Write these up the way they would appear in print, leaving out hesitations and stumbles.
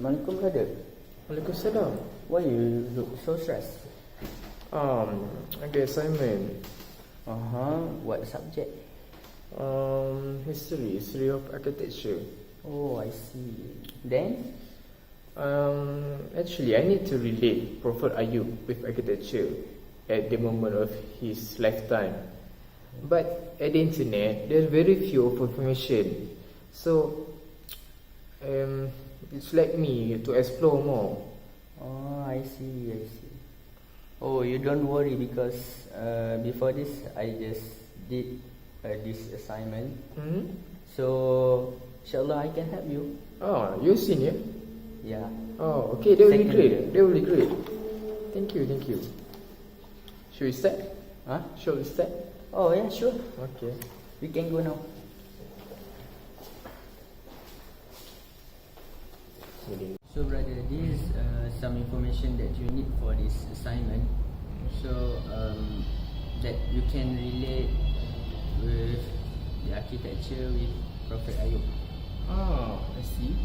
Assalamualaikum, brother. Waalaikumsalam. Why you look so stressed? Okay, assignment. What subject? History of architecture. Oh, I see. Then? Actually, I need to relate Prophet Ayyub with architecture at the moment of his lifetime. But at the internet, there's very few of information. So, it's like me to explore more. Oh, I see. Oh, you don't worry because before this, I just did this assignment. So, inshallah, I can help you. Oh, you're senior? Yeah. Oh, okay, that will be Second great. year. That will be great. Thank you. Should we start? Huh? Shall we start? Oh, yeah, sure. Okay. We can go now. So, brother, this is some information that you need for this assignment. So, that you can relate with the architecture with Prophet Ayyub. Oh, I see.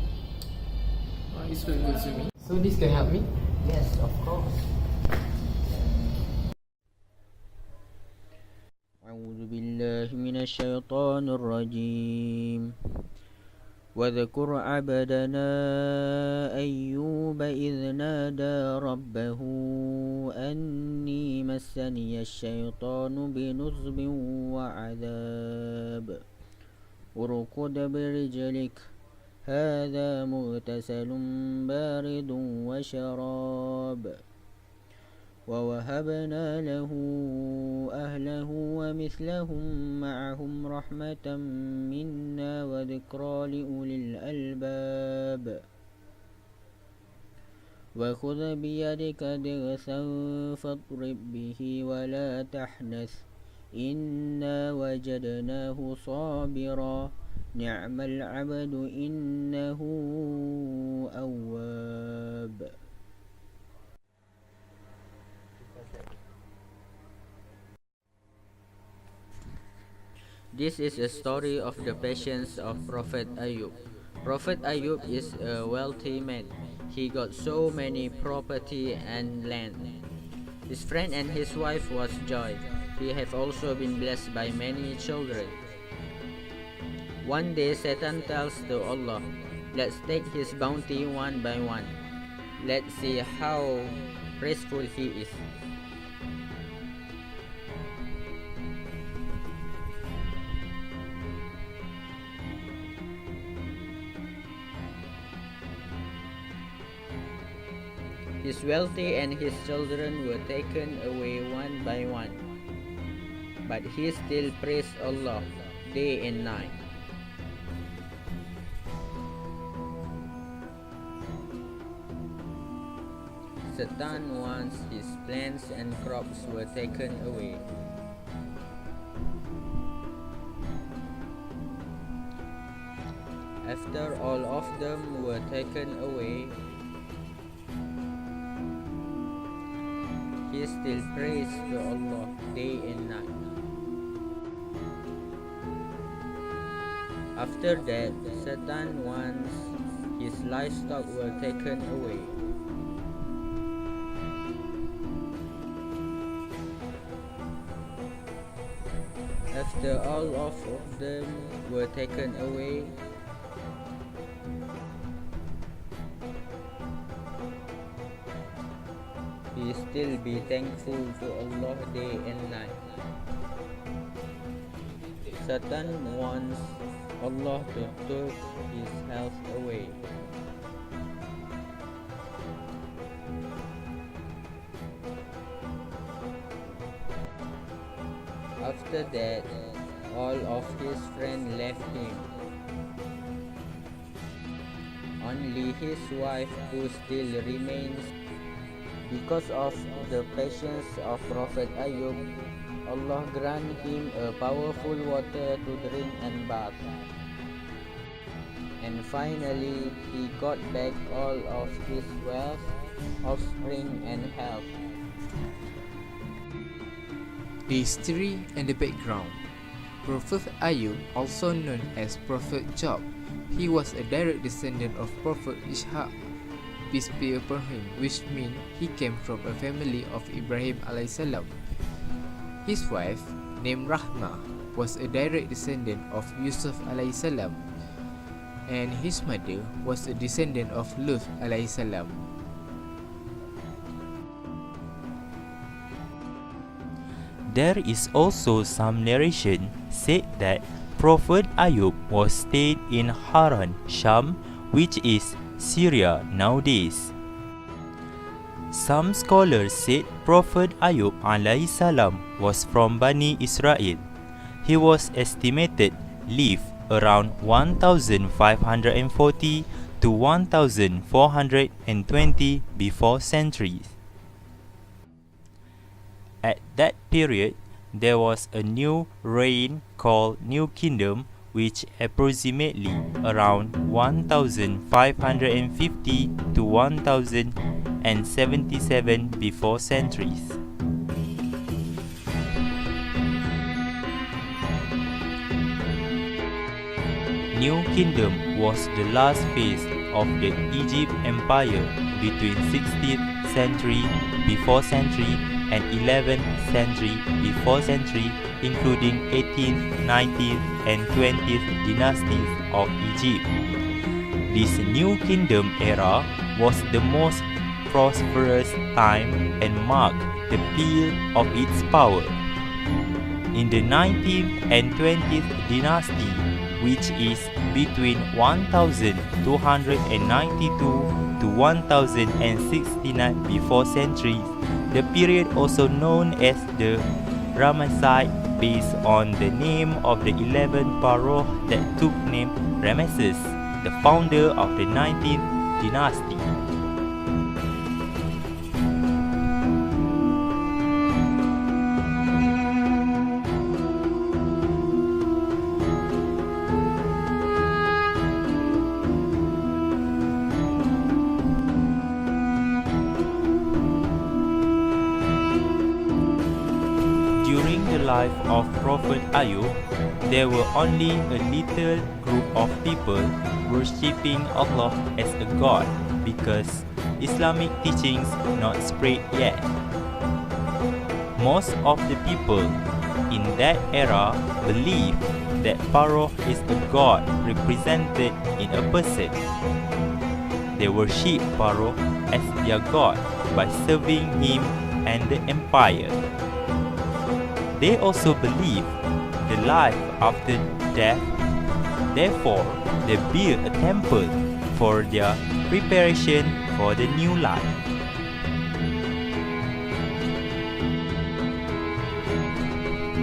Oh, it's very good to me. So this can help me? Yes, of course. أعوذ بالله من الشيطان الرجيم واذكر عبدنا أيوب إذ نادى ربه أني مسني الشيطان بنصب وعذاب اركض برجلك هذا مغتسل بارد وشراب ووهبنا له أهله ومثلهم معهم رحمة منا وذكرى لأولي الألباب وخذ بيدك ضغثا فاضرب به ولا تحنث إنا وجدناه صابرا نعم العبد إنه أواب. This is a story of the patience of Prophet Ayyub. Prophet Ayyub is a wealthy man. He got so many property and land. His friend and his wife was joy. He have also been blessed by many children. One day Satan tells to Allah, let's take his bounty one by one. Let's see how praiseful he is. His wealthy and his children were taken away one by one. But he still praised Allah day and night. Satan once his plants and crops were taken away. After all of them were taken away, he still prays to Allah day and night. After that, Satan once his livestock were taken away. After all of them were taken away, he still be thankful to Allah day and night. Satan wants Allah to take his health away. After that, all of his friends left him. Only his wife who still remains. Because of the patience of Prophet Ayyub, Allah grant him a powerful water to drink and bath. And finally, he got back all of his wealth, offspring and health. The history and the background. Prophet Ayyub, also known as Prophet Job, he was a direct descendant of Prophet Ishaq. peace be upon him, which means he came from a family of Ibrahim alayhi salam. His wife, named Rahma, was a direct descendant of Yusuf alayhi salam, and his mother was a descendant of Lut alayhi salam. There is also some narration said that Prophet Ayyub was stayed in Haran, Sham, which is Syria nowadays. Some scholars said Prophet Ayyub alayhi salam was from Bani Israel. He was estimated lived around 1540 to 1420 before centuries. At that period, there was a new reign called New Kingdom, which approximately around 1550 to 1077 before centuries. New Kingdom was the last phase of the Egypt Empire between 16th century before century and 11th century before century, including 18th, 19th and 20th dynasties of Egypt. This New Kingdom era was the most prosperous time and marked the peak of its power. In the 19th and 20th dynasty, which is between 1292 to 1069 before centuries, the period also known as the Ramesside, based on the name of the 11th pharaoh that took name Ramesses, the founder of the 19th dynasty. During the life of Prophet Ayyub, there were only a little group of people worshipping Allah as a god because Islamic teachings not spread yet. Most of the people in that era believed that Pharaoh is a god represented in a person. They worship Pharaoh as their god by serving him and the empire. They also believe the life after death. Therefore, they built a temple for their preparation for the new life.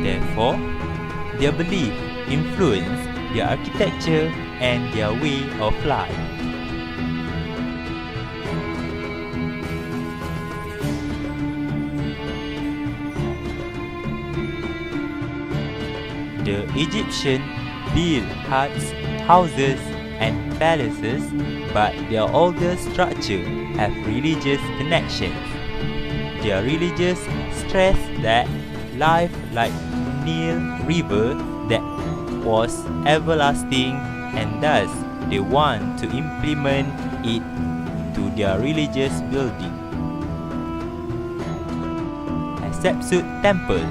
Therefore, their belief influenced their architecture and their way of life. The Egyptians built huts, houses, and palaces, but their older structure have religious connections. Their religious stress that life like Nile River that was everlasting, and thus they want to implement it to their religious building. Hatshepsut Temple.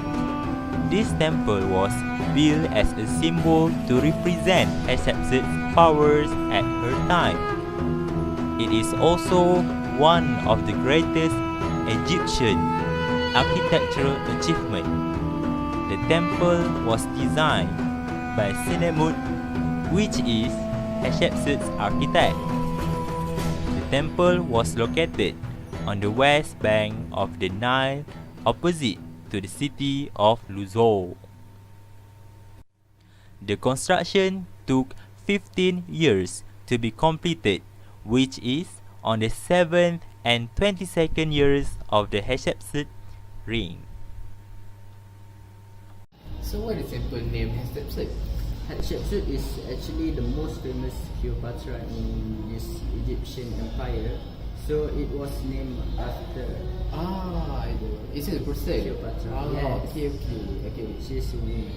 This temple was built as a symbol to represent Hatshepsut's powers at her time. It is also one of the greatest Egyptian architectural achievements. The temple was designed by Senenmut, which is Hatshepsut's architect. The temple was located on the west bank of the Nile, opposite to the city of Luxor. The construction took 15 years to be completed, which is on the 7th and 22nd years of the Hatshepsut reign. So what is temple name Hatshepsut? Hatshepsut is actually the most famous Cleopatra in this Egyptian empire. So it was named after I know. Is it a person? Cleopatra. Yes. Okay. She's a woman.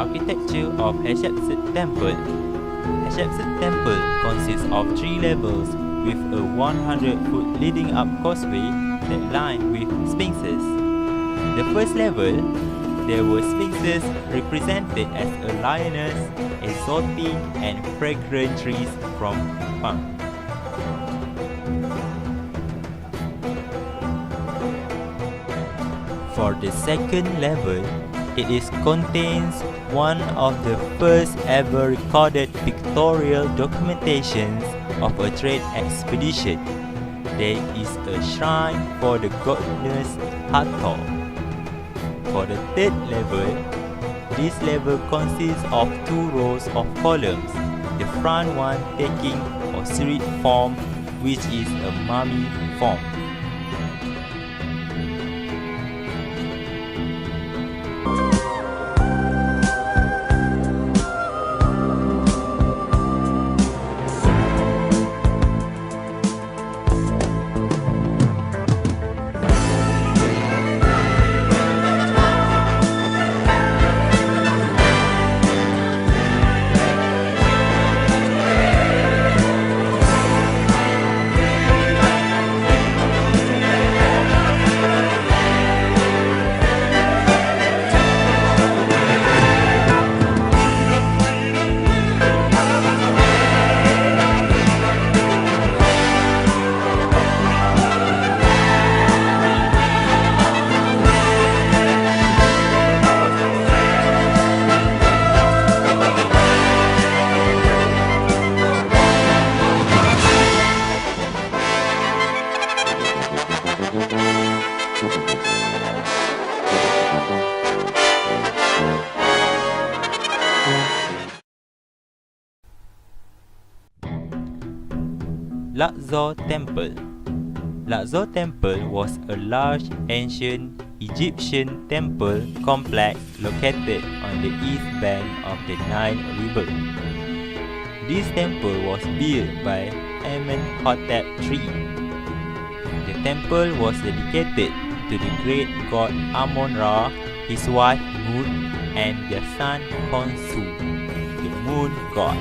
architecture of Hatshepsut Temple. Hatshepsut Temple consists of 3 levels with a 100-foot leading up causeway that lined with sphinxes. The first level, there were sphinxes represented as a lioness, exotic and fragrant trees from Pang. For the second level, it contains one of the first ever recorded pictorial documentations of a trade expedition. There is a shrine for the goddess Hathor. For the third level, this level consists of 2 rows of columns, the front one taking Osiris form, which is a mummy form. Luxor Temple. Luxor Temple was a large ancient Egyptian temple complex located on the east bank of the Nile River. This temple was built by Amenhotep III. The temple was dedicated to the great god Amon-Ra, his wife Mut, and their son Khonsu, the moon god.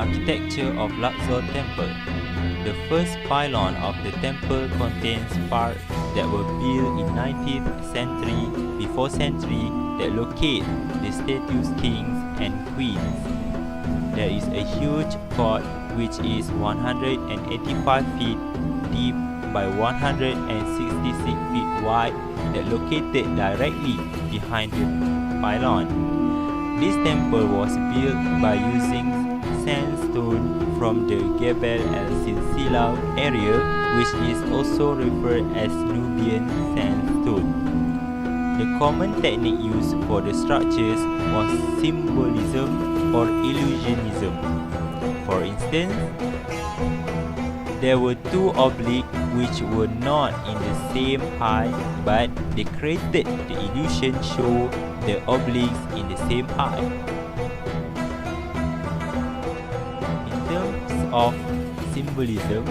Architecture of Luxor Temple. The first pylon of the temple contains parts that were built in 19th century before century that locate the statues kings and queens. There is a huge court which is 185 feet deep by 166 feet wide that located directly behind the pylon. This temple was built by using sandstone from the Gebel el-Silsilah area, which is also referred as Nubian sandstone. The common technique used for the structures was symbolism or illusionism. For instance, there were 2 obliques which were not in the same height, but they created the illusion show the obliques in the same height. Of symbolism,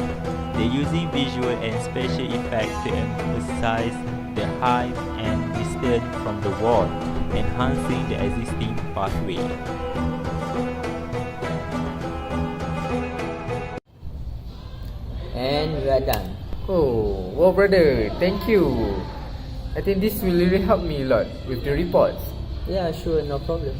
they're using visual and special effects to emphasize the height and distance from the wall, enhancing the existing pathway. And we are done. Oh, wow brother, thank you. I think this will really help me a lot with the reports. Yeah, sure, no problem.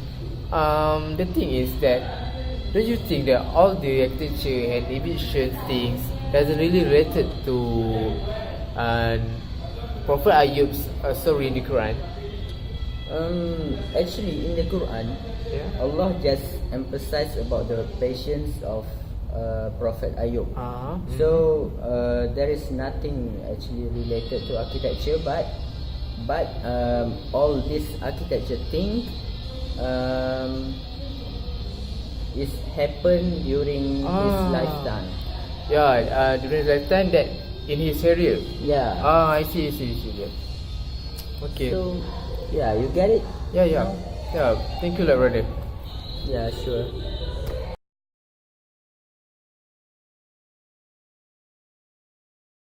The thing is that, don't you think that all the architecture and Egyptian things doesn't really related to Prophet Ayyub's story in the Quran? Actually, in the Quran, Allah just emphasized about the patience of Prophet Ayyub. So there is nothing actually related to architecture, but all this architecture thing is happened during his lifetime. Yeah, during his lifetime, that in his area. Yeah. I see. Yeah. Okay. So, yeah, you get it? Yeah. Thank you, brother. Yeah, sure.